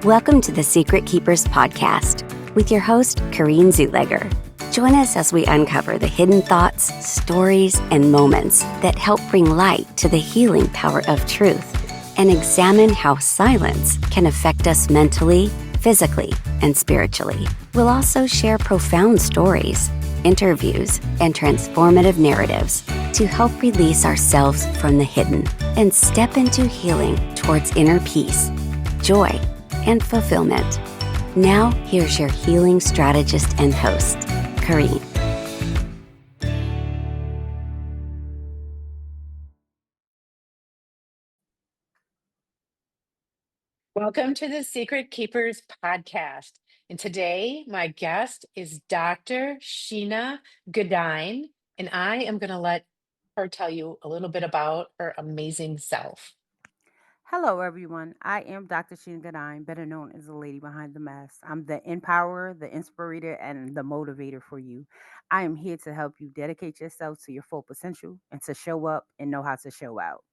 Welcome to the Secret Keepers Podcast with your host, Kareen Zutleger. Join us as we uncover the hidden thoughts, stories, and moments that help bring light to the healing power of truth and examine how silence can affect us mentally, physically, and spiritually. We'll also share profound stories, interviews, and transformative narratives to help release ourselves from the hidden and step into healing towards inner peace, joy, and fulfillment. Now, here's your healing strategist and host, Kareen. Welcome to the Secret Keepers Podcast. And today, my guest is Dr. Shana Gourdine, and I am going to let her tell you a little bit about her amazing self. Hello, everyone. I am Dr. Shana Gourdine, better known as the lady behind the mask. I'm the empowerer, the inspirator, and the motivator for you. I am here to help you dedicate yourself to your full potential and to show up and know how to show out.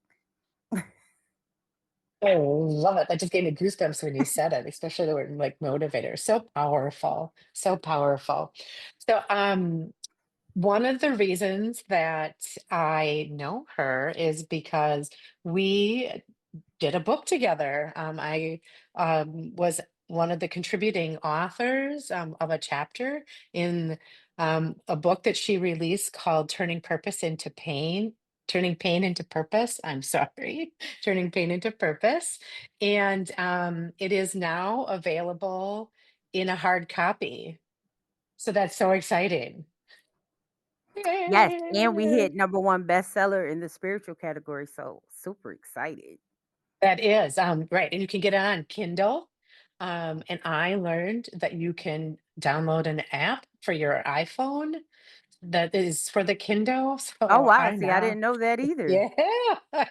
I love it. That just gave me goosebumps when you said it, especially the word like motivator. So powerful. So powerful. So, one of the reasons that I know her is because we did a book together. I was one of the contributing authors of a chapter in a book that she released called Turning Pain into Purpose. I'm sorry, Turning Pain into Purpose. And it is now available in a hard copy. So that's so exciting. Yes, and we Yay! hit number one bestseller in the spiritual category. So super excited. That is, right, and you can get it on Kindle, and I learned that you can download an app for your iPhone that is for the Kindle, Oh, so wow. I See, I now didn't know that either. yeah,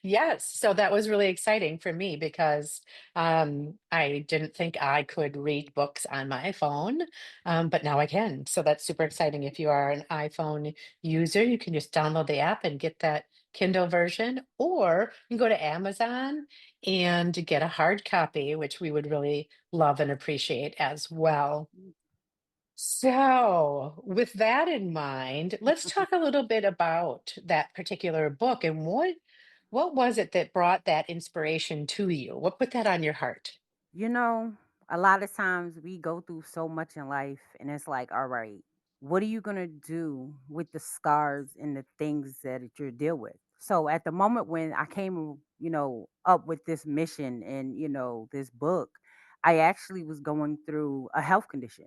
yes, so that was really exciting for me because, I didn't think I could read books on my phone, but now I can, so that's super exciting. If you are an iPhone user, you can just download the app and get that Kindle version, or you can go to Amazon and get a hard copy, which we would really love and appreciate as well. So, with that in mind, let's talk a little bit about that particular book and what was it that brought that inspiration to you? What put that on your heart? You know, a lot of times we go through so much in life, and it's like, all right, what are you going to do with the scars and the things that you deal with? So at the moment when I came, up with this mission and, this book, I actually was going through a health condition.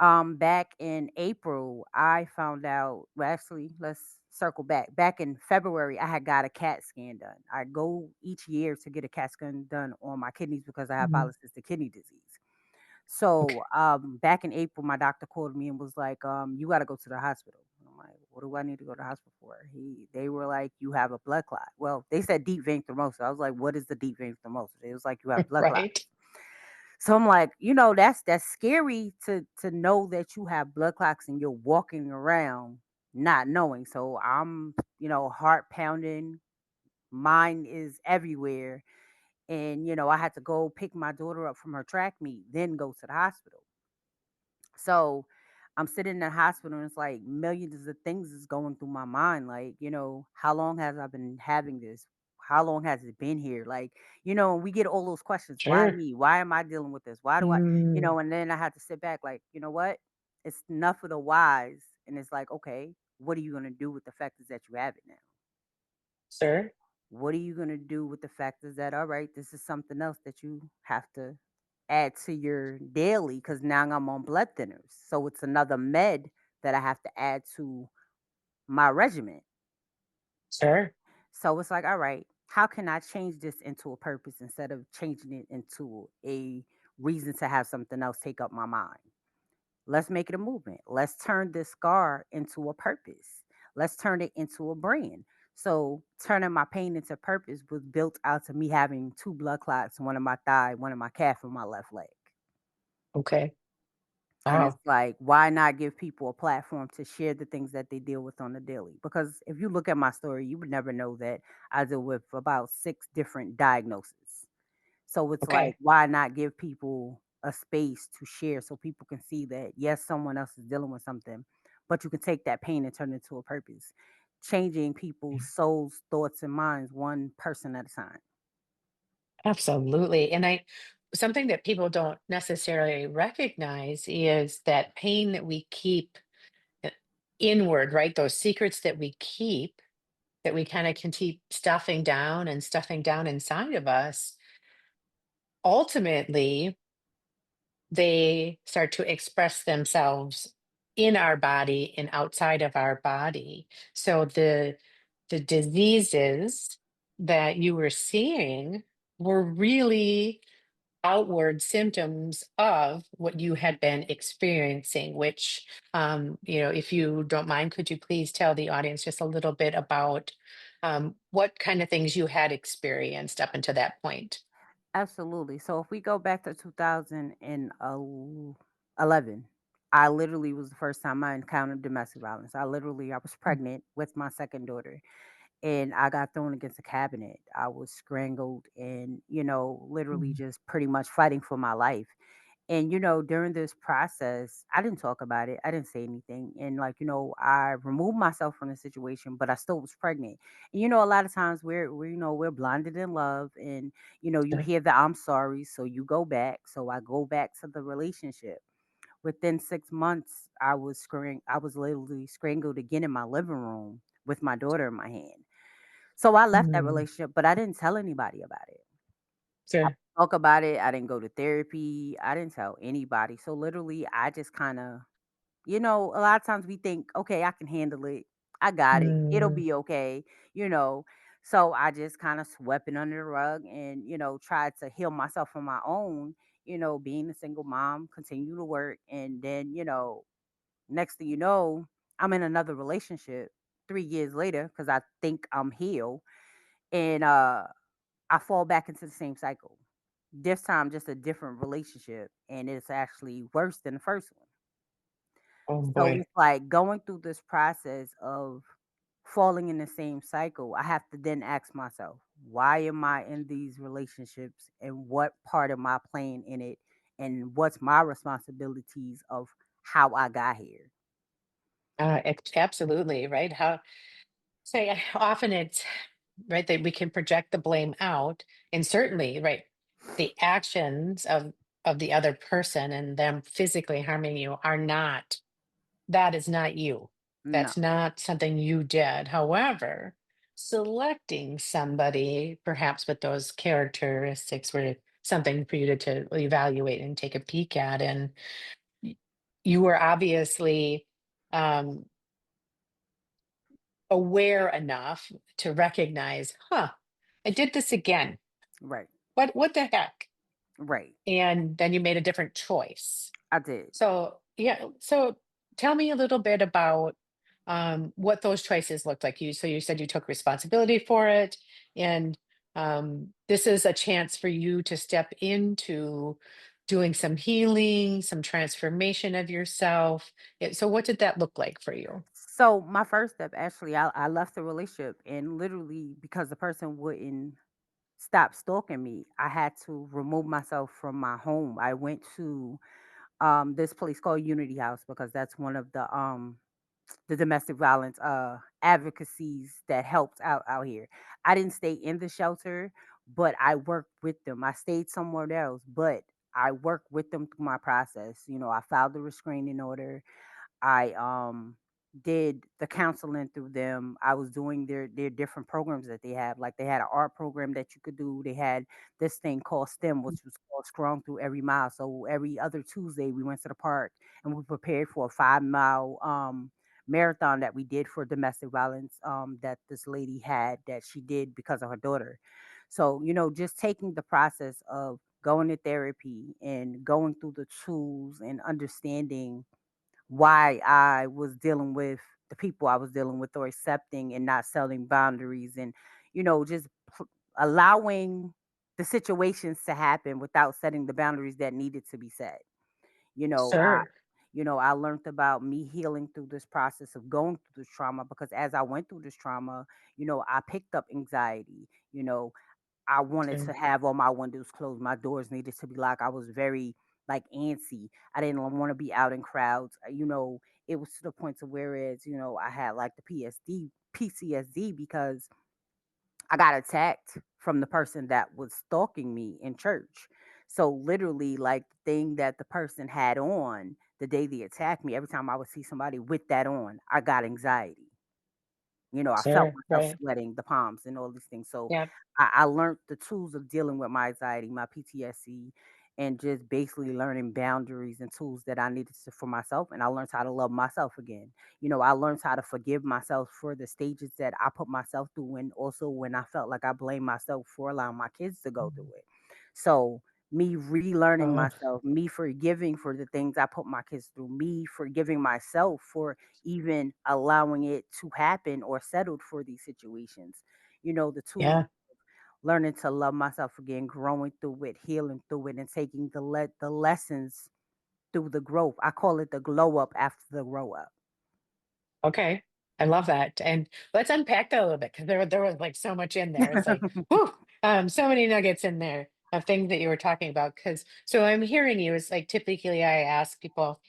Back in April, I found out, well, actually, let's circle back. Back in February, I had got a CAT scan done. I go each year to get a CAT scan done on my kidneys because I have Mhm. polycystic kidney disease. Okay. So, back in April, my doctor called me and was like, you got to go to the hospital. And I'm like, what do I need to go to the hospital for? They were like, you have a blood clot. Well, they said deep vein thrombosis. I was like, what is the deep vein thrombosis? It was like, you have blood clot. Right. So I'm like, that's scary to know that you have blood clots and you're walking around not knowing. So I'm, heart pounding, mind is everywhere. And, I had to go pick my daughter up from her track meet, then go to the hospital. So I'm sitting in the hospital and it's like millions of things is going through my mind. Like, how long has I been having this? How long has it been here? Like, we get all those questions. Why Sure. me? Why am I dealing with this? Why do I, Mm, and then I had to sit back, like, you know what? It's enough of the whys. And it's like, okay, what are you going to do with the factors that you have it now? sure. What are you going to do with the fact is that, all right, this is something else that you have to add to your daily because now I'm on blood thinners. So it's another med that I have to add to my regimen. Sure. So it's like, all right, how can I change this into a purpose instead of changing it into a reason to have something else take up my mind? Let's make it a movement. Let's turn this scar into a purpose. Let's turn it into a brand. So turning my pain into purpose was built out to me having two blood clots, one in my thigh, one in my calf, and my left leg. Okay. And it's Wow. like, why not give people a platform to share the things that they deal with on the daily? Because if you look at my story, you would never know that I deal with about 6 different diagnoses. So it's like, Okay. why not give people a space to share so people can see that, yes, someone else is dealing with something, but you can take that pain and turn it into a purpose, changing people's souls, thoughts, and minds one person at a time. Absolutely. And something that people don't necessarily recognize is that pain that we keep uh, inward, right? Those secrets that we keep, that we kind of can keep stuffing down and stuffing down inside of us, ultimately, they start to express themselves in our body and outside of our body. So the diseases that you were seeing were really outward symptoms of what you had been experiencing, which, if you don't mind, could you please tell the audience just a little bit about what kind of things you had experienced up until that point? Absolutely. So if we go back to 2011, I literally was the first time I encountered domestic violence. I was pregnant with my second daughter, and I got thrown against a cabinet. I was strangled and, literally Mhm. just pretty much fighting for my life. And, during this process, I didn't talk about it. I didn't say anything. And, like, I removed myself from the situation, but I still was pregnant. And, a lot of times we're blinded in love, and, you Sure. hear the I'm sorry. So you go back. So I go back to the relationship. Within 6 months, I was literally strangled again in my living room with my daughter in my hand. So I left that Mm, relationship, but I didn't tell anybody about it. I sure. didn't talk about it. I didn't go to therapy. I didn't tell anybody. So literally, I just kind of, a lot of times we think, okay, I can handle it. I got it. It'll Mm, be okay, you know. So I just kind of swept it under the rug and, tried to heal myself on my own, being a single mom, continue to work. And then, next thing you know, I'm in another relationship 3 years later because I think I'm healed. And I fall back into the same cycle. This time, just a different relationship, and it's actually worse than the first one. oh So boy. it's like going through this process of falling in the same cycle. I have to then ask myself, why am I in these relationships, and what part am I playing in it, and what's my responsibilities of how I got here? Absolutely, right? How say often it's right that we can project the blame out, and certainly, right, the actions of the other person and them physically harming you are not that is not you. No, That's not something you did. However, selecting somebody perhaps with those characteristics were something for you to evaluate and take a peek at. And y- you were obviously um, aware enough to recognize, huh, I did this again. right, What the heck? right. And then you made a different choice. I did. So, yeah, so tell me a little bit about what those choices looked like. You said you took responsibility for it, and this is a chance for you to step into doing some healing, some transformation of yourself. So, what did that look like for you? So my first step, actually, I left the relationship, and literally because the person wouldn't stop stalking me, I had to remove myself from my home. I went to this place called Unity House because that's one of the domestic violence advocacies that helps out here. I didn't stay in the shelter, but I worked with them. I stayed somewhere else, but I worked with them through my process. I filed the restraining order. I did the counseling through them. I was doing their different programs that they have. Like, they had an art program that you could do. They had this thing called STEM, which was called Strong Through Every Mile. So every other Tuesday we went to the park and we prepared for a 5 mile marathon that we did for domestic violence that this lady had, that she did because of her daughter. So, just taking the process of going to therapy and going through the tools and understanding why I was dealing with the people I was dealing with, or accepting and not setting boundaries, and just allowing the situations to happen without setting the boundaries that needed to be set. You know, I Sure. I learned about me healing through this process of going through this trauma, because as I went through this trauma, I picked up anxiety. I wanted Okay. to have all my windows closed. My doors needed to be locked. I was very like antsy. I didn't want to be out in crowds. It was to the point to where I had like the PTSD because I got attacked from the person that was stalking me in church. So literally, like the thing that the person had on the day they attacked me, every time I would see somebody with that on, I got anxiety. I felt Sure. myself Right. sweating, the palms and all these things. So Yeah. I learned the tools of dealing with my anxiety, my PTSD, and just basically learning boundaries and tools that I needed for myself. And I learned how to love myself again. I learned how to forgive myself for the stages that I put myself through, and also when I felt like I blamed myself for allowing my kids to go through it. So me relearning Oh, myself, me forgiving for the things I put my kids through, me forgiving myself for even allowing it to happen or settled for these situations. The tools, yeah. learning to love myself again, growing through it, healing through it, and taking the lessons through the growth. I call it the glow up after the grow up. Okay. I love that. And let's unpack that a little bit because there was like so much in there. It's like, whew, so many nuggets in there of things that you were talking about. Because so I'm hearing you. It's like typically I ask people,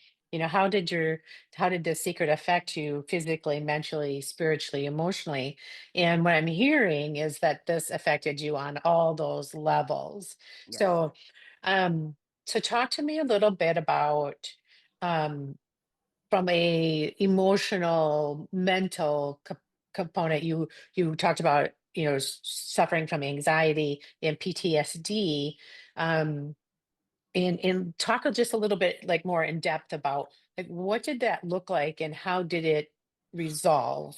how did the secret affect you physically, mentally, spiritually, emotionally? And what I'm hearing is that this affected you on all those levels. Yes. So, um, so talk to me a little bit about um from a emotional mental component. You talked about suffering from anxiety and PTSD. um and talk just a little bit like more in depth about like what did that look like and how did it resolve?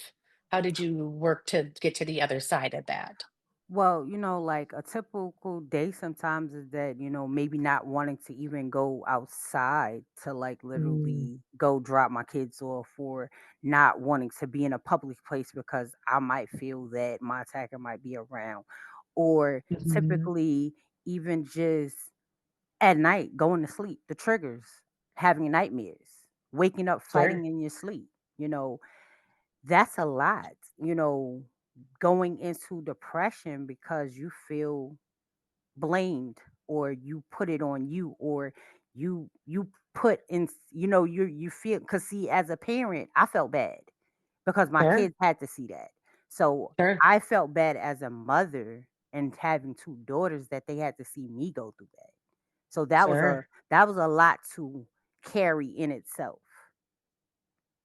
How did you work to get to the other side of that? Well, like a typical day sometimes is that, maybe not wanting to even go outside to like Mm, literally go drop my kids off, or not wanting to be in a public place because I might feel that my attacker might be around. Or mhm. typically even just at night going to sleep, the triggers, having nightmares, waking up Sure. fighting in your sleep, you know, that's a lot, going into depression because you feel blamed, or you put it on you, or you put in, you feel, because see, as a parent I felt bad because my Sure. kids had to see that. So Sure. I felt bad as a mother and having two daughters that they had to see me go through that. So Sure. that was a lot to carry in itself.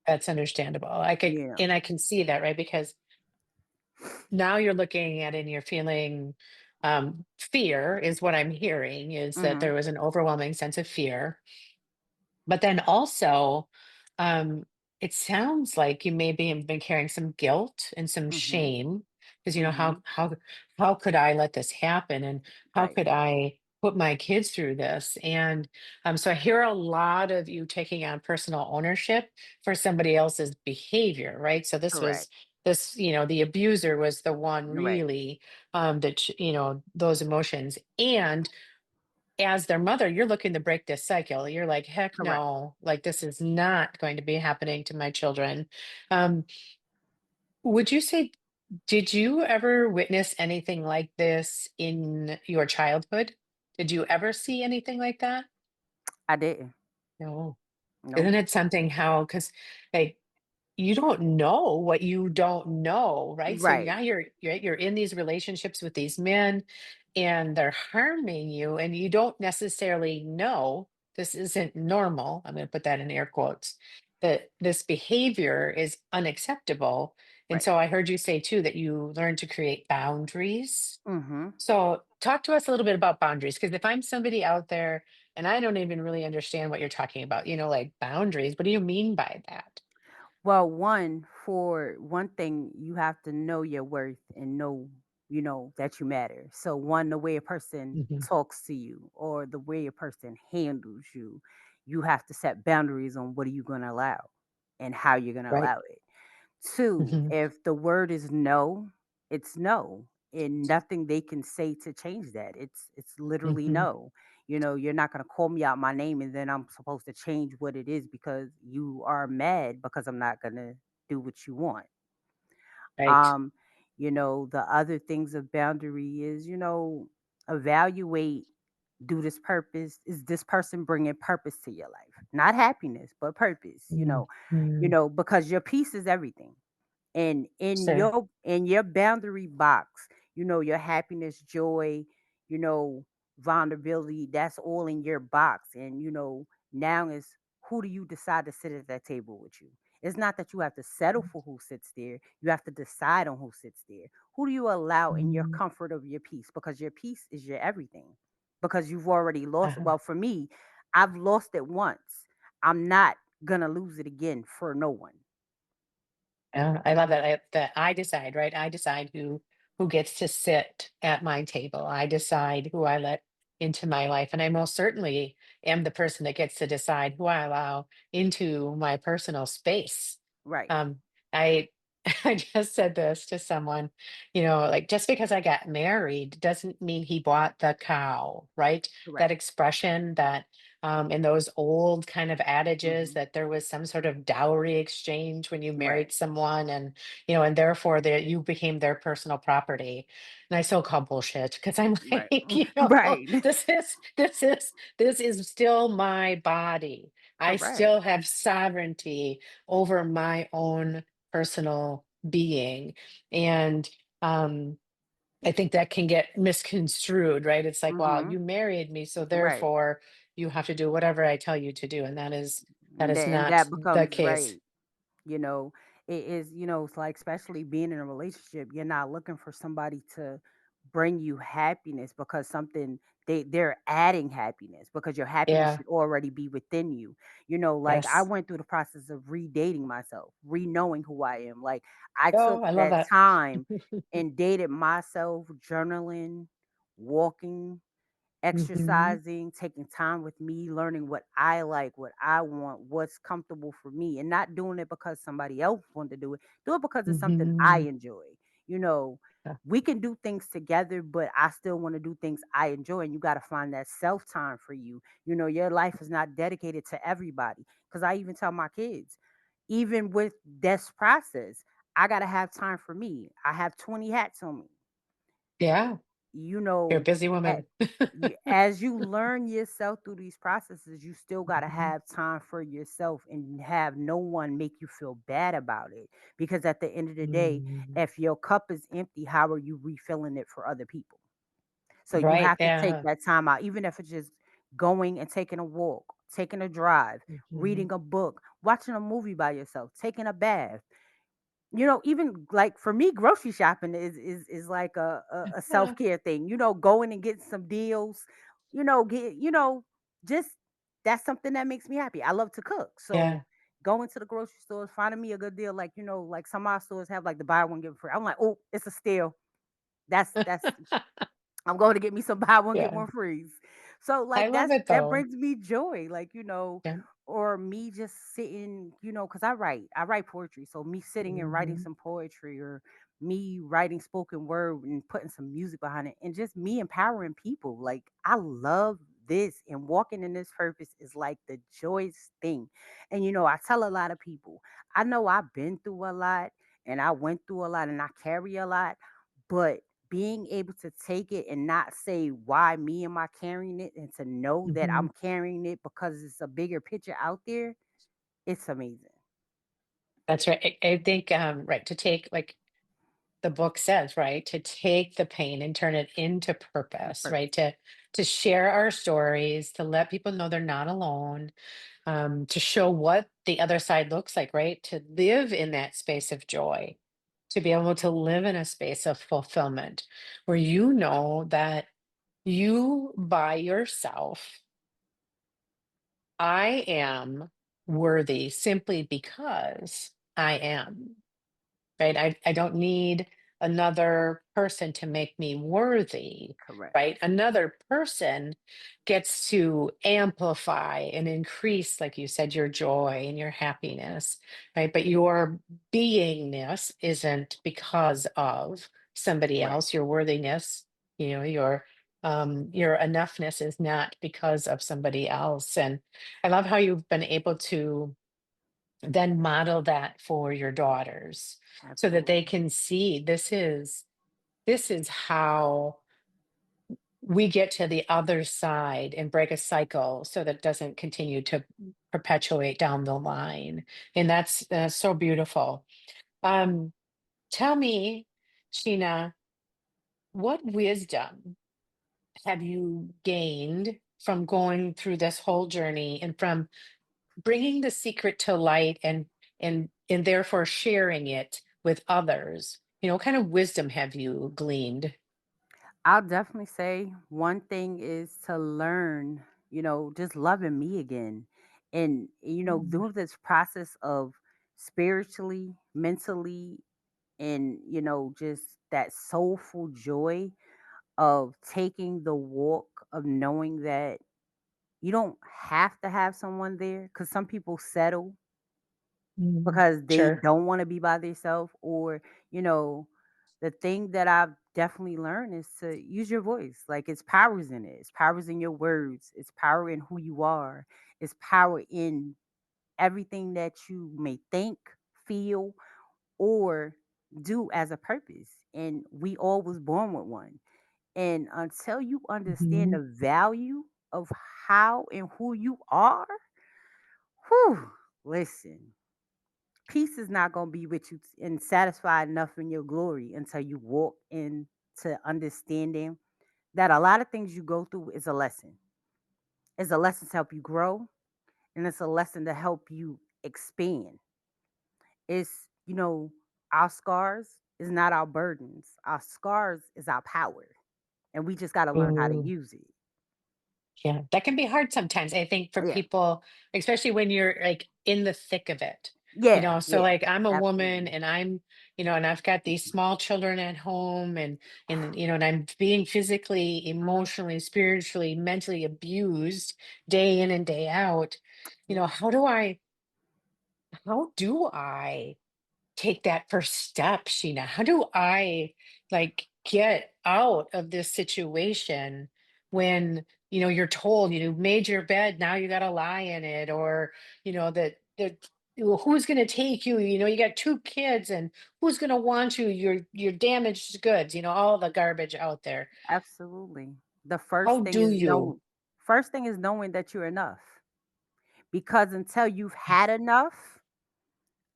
That's understandable. I could Yeah. and I can see that, right? Because now you're looking at it and you're feeling fear is what I'm hearing, is that Mhm. there was an overwhelming sense of fear. But then also, um, it sounds like you maybe have been carrying some guilt and some Mhm. shame because Mhm. how could I let this happen, and how Right. could I put my kids through this? And so I hear a lot of you taking on personal ownership for somebody else's behavior, right? So Correct. the abuser was the one Right. really those emotions. And as their mother, you're looking to break this cycle. You're like, heck Correct. no, like this is not going to be happening to my children. Um, would you say, did you ever witness anything like this in your childhood? Did you ever see anything like that? I didn't. No. Nope. Isn't it something how, because like you don't know what you don't know, right? So Right. now you're in these relationships with these men and they're harming you and you don't necessarily know this isn't normal. I'm going to put that in air quotes. That this behavior is unacceptable. And Right. so I heard you say too that you learn to create boundaries. Mhm. So talk to us a little bit about boundaries, because if I'm somebody out there and I don't even really understand what you're talking about, like boundaries, what do you mean by that? Well, for one thing, you have to know your worth and know, that you matter. So, one, the way a person Mhm. talks to you or the way a person handles you, you have to set boundaries on what are you going to allow and how you're going to Right. allow it. Two, Mhm. if the word is no, it's no, and nothing they can say to change that. It's literally Mhm. no. You're not gonna call me out my name and then I'm supposed to change what it is because you are mad because I'm not gonna do what you want. Right. Um, The other things of boundary is, evaluate, do this purpose, is this person bringing purpose to your life? Not happiness, but purpose, Mm, mm, because your peace is everything. And sure. in your boundary box, your happiness, joy, you know vulnerability, that's all in your box. And now is, who do you decide to sit at that table with you? It's not that you have to settle for who sits there. You have to decide on who sits there. Who do you allow in your Mm, comfort of your peace? Because your peace is your everything, because you've already lost. uh-huh. Well, for me, I've lost it once. I'm not gonna lose it again for no one. Yeah, I love that. That I decide, right? I decide who gets to sit at my table. I decide who I let into my life, and I most certainly am the person that gets to decide who I allow into my personal space. Right. Um, I I just said this to someone, like just because I got married doesn't mean he bought the cow, right? That Correct. expression that in those old kind of adages Mhm. that there was some sort of dowry exchange when you married Right. someone and therefore that you became their personal property. And I so call bullshit because I'm Right. like, Right. this is still my body. I Correct. still have sovereignty over my own personal being. And um I think that can get misconstrued, right? It's like, well, Mhm. you married me, so Right. therefore you have to do whatever I tell you to do. And that And is then not that the becomes case. right. you know it is, it's like, especially being in a relationship, you're not looking for somebody to bring you happiness, because something, they're adding happiness, because your happiness Yeah. should already be within you. Like, I Yes. went through the process of redating myself, re-knowing who I am. Like, I took Oh, I love that that. time and dated myself, journaling, walking, Hmm. exercising, taking time with me, learning what I like, what I want, what's comfortable for me, and not doing it because somebody else wanted to do it. Do it because it's something I Hmm. enjoy. You know, we can do things together, but I still want to do things I enjoy. And you got to find that self time for you. Your life is not dedicated to everybody. Because I even tell my kids, even with this process, I got to have time for me. I have 20 hats on me. Yeah. you You're a know busy a- woman. as you learn yourself through these processes, you still got to Mhm. have time for yourself and have no one make you feel bad about it, because at the end of the day, Mm. if your cup is empty, how are you refilling it for other people? So you Right. have to take Yeah. that time out, even if it's just going and taking a walk, taking a drive, Hmm. reading a book, watching a movie by yourself, taking a bath. Even like for me, grocery shopping is like a Yeah. self-care thing. Going and getting some deals, get just that's something that makes me happy. I love to cook. So Yeah. going to the grocery stores, finding me a good deal, like like some of our stores have like the buy one, get one free. I'm like, oh, it's a steal. That's I'm going to get me some buy one, get Yeah. one freeze. So I like love it that though. brings me joy. Like, Yeah. or me just sitting, because I write poetry. So me sitting and writing Hmm. some poetry, or me writing spoken word and putting some music behind it, and just me empowering people. Like, I love this, and walking in this purpose is like the joyous thing. And I tell a lot of people, I know I've been through a lot, and I went through a lot, and I carry a lot, but being able to take it and not say, why me am I carrying it, and to know that Hmm. I'm carrying it because it's a bigger picture out there, it's amazing. That's right. I think, right, to take, like the book says, right, to take the pain and turn it into The purpose, right? purpose. To share our stories, to let people know they're not alone, to show what the other side looks like, right? To live in that space of joy, to be able to live in a space of fulfillment where you know that you by yourself, I am worthy simply because I am. Right? I don't need another person to make me worthy, Correct. right? Another person gets to amplify and increase, like you said, your joy and your happiness, right? But your beingness isn't because of somebody Right. else. Your worthiness, your enoughness is not because of somebody else. And I love how you've been able to then model that for your daughters so that they Absolutely. can see this is how we get to the other side and break a cycle so that it doesn't continue to perpetuate down the line. And that's so beautiful. Um, Tell me, Sheena, what wisdom have you gained from going through this whole journey and from bringing the secret to light and therefore sharing it with others? What kind of wisdom have you gleaned? I'll definitely say one thing is to learn, just loving me again. And, Mm, doing this process of spiritually, mentally, and, just that soulful joy of taking the walk of knowing that you don't have to have someone there, because some people settle because they sure. don't want to be by themselves, or you know the thing that I've definitely learned is to use your voice. Like, it's powers in it. It's powers in your words. It's power in who you are. It's power in everything that you may think, feel, or do as a purpose. And we all was born with one. And until you understand Mhm. the value of how and who you are, whew, listen, peace is not going to be with you and satisfied enough in your glory until you walk into understanding that a lot of things you go through is a lesson. It's a lesson to help you grow, and it's a lesson to help you expand. It's, our scars is not our burdens. Our scars is our power. And we just got to learn how to Ooh, use it. yeah, that can be hard sometimes, I think, for Yeah. people, especially when you're like in the thick of it. Yeah. So Yeah. like I'm a woman Absolutely. and and I've got these small children at home and I'm being physically, emotionally, spiritually, mentally abused day in and day out. Yeah. How do I take that first step, Sheena? How do I like get out of this situation when you're told made your bed, now you got to lie in it, or that well, who's going to take you? You got two kids, and who's going to want you? You're damaged goods. All the garbage out there. Absolutely. The How first thing do is you? knowing that you're enough. Because until you've had enough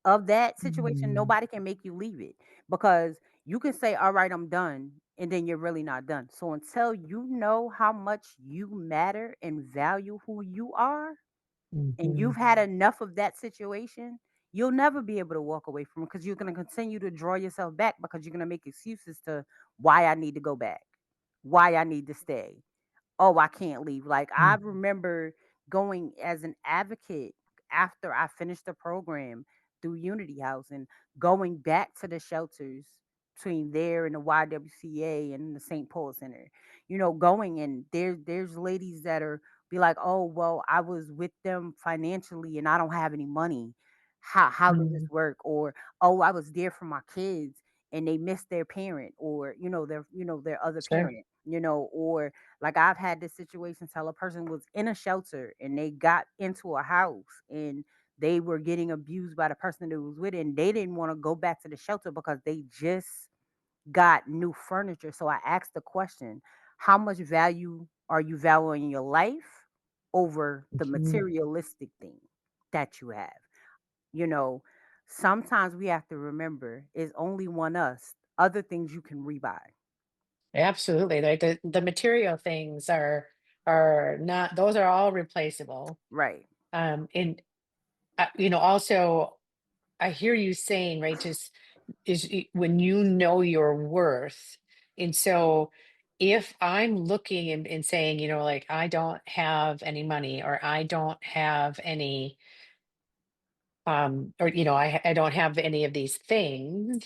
of that situation, Mm, nobody can make you leave it. Because you can say, all right, I'm done, and then you're really not done. So until you know how much you matter and value who you are, and you've mhm, had enough of that situation, you'll never be able to walk away from it, because you're going to continue to draw yourself back, because you're going to make excuses to why I need to go back, why I need to stay. Oh, I can't leave. Like, I mm, remember going as an advocate after I finished the program through Unity House, and going back to the shelters between there and the YWCA and the St. Paul Center. Going, and there's ladies that are be like, "Oh, well, I was with them financially and I don't have any money. How does this mm, work?" Or, "Oh, I was there for my kids and they missed their parent, or their other sure. parent." Or like, I've had this situation tell a person was in a shelter and they got into a house and they were getting abused by the person that was with it, and they didn't want to go back to the shelter because they just got new furniture. So I asked the question, how much value are you valuing your life over the Mhm. materialistic thing that you have? You know, Sometimes we have to remember it's only one us. Other things you can rebuy. Absolutely. Like the material things are not, those are all replaceable. Right. And also I hear you saying, right, just when you know your worth. And so if I'm looking and saying, like I don't have any money, or I don't have any or I don't have any of these things,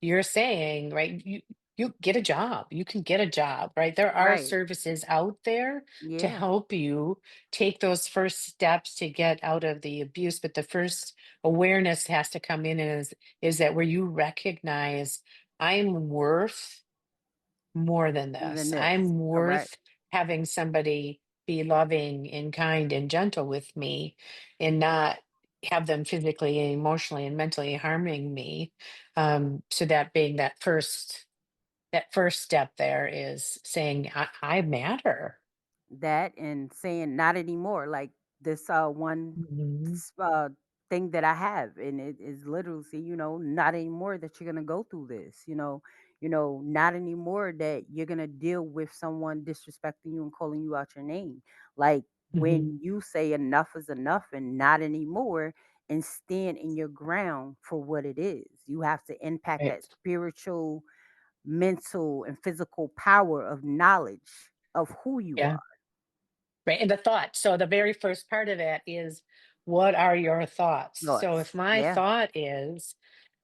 you're saying, right, you get a job. You can get a job, right? There are Right. services out there to Yeah. help you take those first steps to get out of the abuse. But the first awareness has to come in is that where you recognize I'm worth more than Than this. this. I'm Correct. worth having somebody be loving and kind and gentle with me, and not. have them physically and emotionally and mentally harming me. So that being that first step there is saying I matter. That and saying not anymore. Like this one Mhm. s- uh thing that I have, and it is literally say, not anymore that you're gonna go through this, not anymore that you're gonna deal with someone disrespecting you and calling you out your name. Like Mhm. when you say enough is enough and not anymore, and stand in your ground for what it is. You have to impact that Right. spiritual, mental, and physical power of knowledge of who you Yeah. are. Right. And the thought. So the very first part of that is, what are your thoughts? So if Thoughts. my Yeah. thought is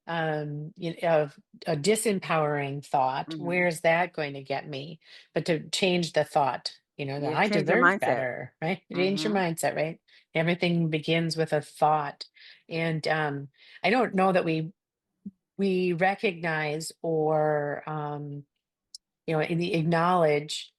of a disempowering thought, Mhm. where's that going to get me? But to change the thought, that Yeah, I change your deserve mindset. better, right? Change your Mhm. mindset, right? Everything begins with a thought. And I don't know that we recognize or acknowledge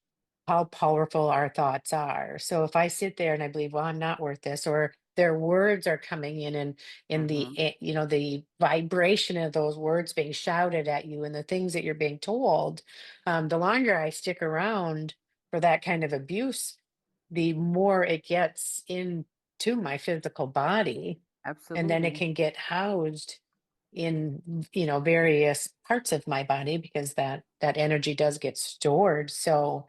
how powerful our thoughts are. So if I sit there and I believe, well, I'm not worth this, or their words are coming in, and in Mhm. the vibration of those words being shouted at you and the things that you're being told, the longer I stick around for that kind of abuse, the more it gets into my physical body, and then it Absolutely. can get housed in various parts of my body, because that energy does get stored. So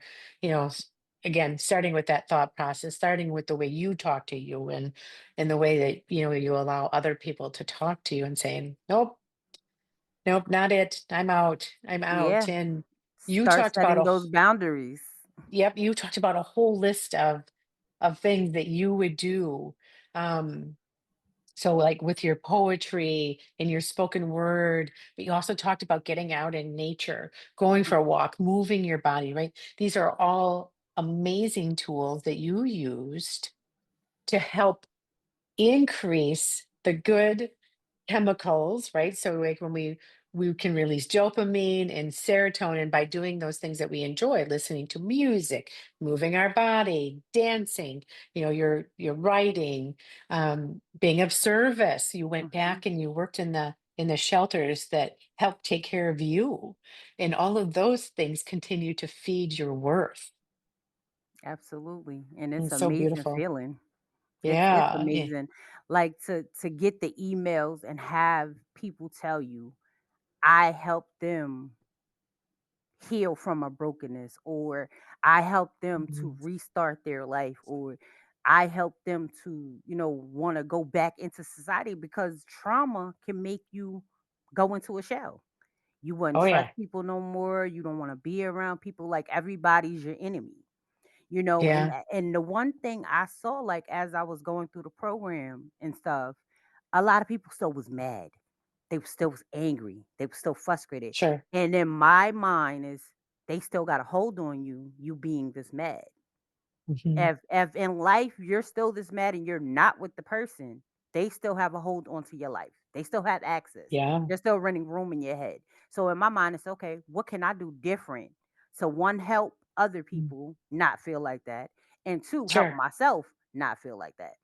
again, starting with that thought process, starting with the way you talk to you, and the way that you allow other people to talk to you, and saying, nope, nope, not it, I'm out. Yeah. And you Start talked about setting those boundaries. yep, you talked about a whole list of things that you would do. um so, like with your poetry and your spoken word, but you also talked about getting out in nature, going for a walk, moving your body, right? These are all amazing tools that you used to help increase the good chemicals, right? So like when we can release dopamine and serotonin by doing those things that we enjoy, listening to music, moving our body, dancing, you're writing, being of service. You went Mhm. back and you worked in the shelters that help take care of you. And all of those things continue to feed your worth. Absolutely. And And it's it's so amazing beautiful. feeling. It's Yeah. Yeah. amazing. Like to get the emails and have people tell you, I helped them heal from a brokenness, or I help them to Mhm. restart their life, or I help them to, want to go back into society, because trauma can make you go into a shell. You wouldn't Oh trust yeah. people no more. You don't want to be around people. Like everybody's your enemy. And Yeah. the one thing I saw, like as I was going through the program and stuff, a lot of people still was mad. They still was angry. They were still frustrated. Sure. And in my mind is, they still got a hold on you, you being this mad. Mhm. If in life you're still this mad and you're not with the person, they still have a hold onto your life. They still have access. Yeah. They're still running room in your head. So in my mind, it's okay. What can I do different? So one, help other Mm. people not feel like that, and two, help Sure. myself not feel like that.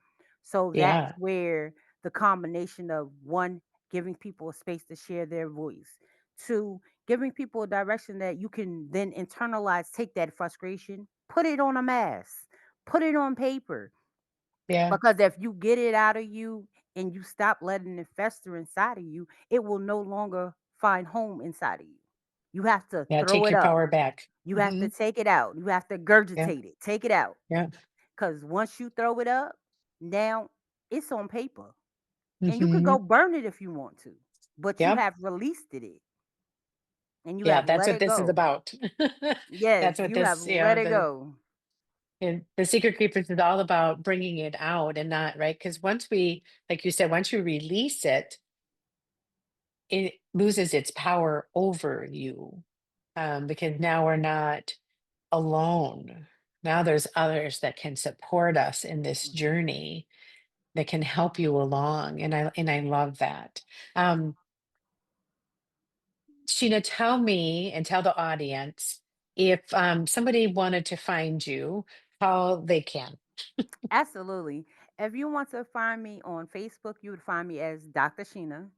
So that's Yeah. where the combination of one, giving people a space to share their voice, two, giving people a direction that you can then internalize, take that frustration, put it on a mask, put it on paper. Yeah. Because if you get it out of you and you stop letting it fester inside of you, it will no longer find home inside of you. You have to Yeah. throw Take it your up. power back. You have to Mhm. take it out. You have to Yeah. gurgitate it. Take it out. Yeah. Because once you throw it up, now it's on paper. And you could go Mhm. burn it if you want to. But you Yep. have released it, and you Yeah. have That's let what it this is go. about. Yes, That's what you have this, let it go. the Secret Keepers is all about, bringing it out and not, right? Because like you said, once you release it, it loses its power over you. Because now we're not alone. Now there's others that can support us in this Mhm. journey, that can help you along. And I love that. Um, Sheena, tell me and tell the audience, if somebody wanted to find you, how they can. Absolutely. If you want to find me on Facebook, you would find me as Dr. Sheena,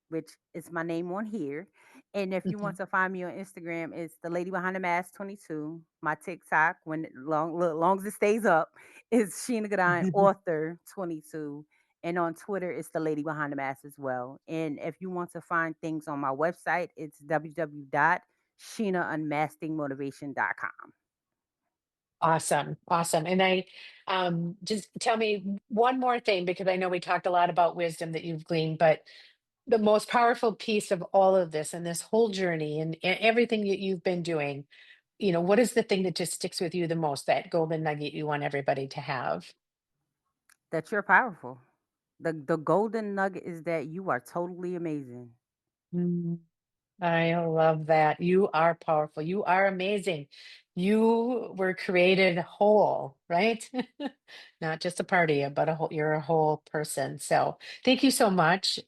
which is my name on here. And if you want Mhm. to find me on Instagram, it's the Lady Behind the Mask 22. My TikTok, when long as it stays up, is Sheena Gourdine Author 22. And on Twitter, it's the Lady Behind the Mask as well. And if you want to find things on my website, it's www.sheenaunmaskingmotivation.com. Awesome. Awesome. And I just tell me one more thing, because I know we talked a lot about wisdom that you've gleaned, but the most powerful piece of all of this and this whole journey and everything that you've been doing, what is the thing that just sticks with you the most, that golden nugget you want everybody to have? That you're powerful. The golden nugget is that you are totally amazing. Mm. I love that. You are powerful. You are amazing. You were created whole, right? Not just a part of you, but you're a whole person. So thank you so much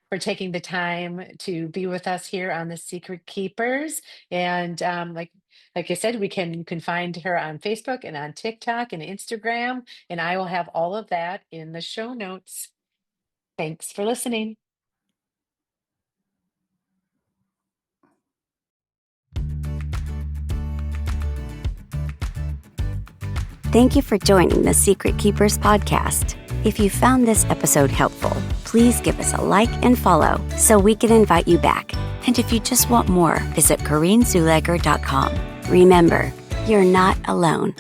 for taking the time to be with us here on the Secret Keepers. And like I said, you can find her on Facebook and on TikTok and Instagram, and I will have all of that in the show notes. Thanks for listening. Thank you for joining the Secret Keepers Podcast. If you found this episode helpful, please give us a like and follow so we can invite you back. And if you just want more, visit CorrineZuleger.com. Remember, you're not alone.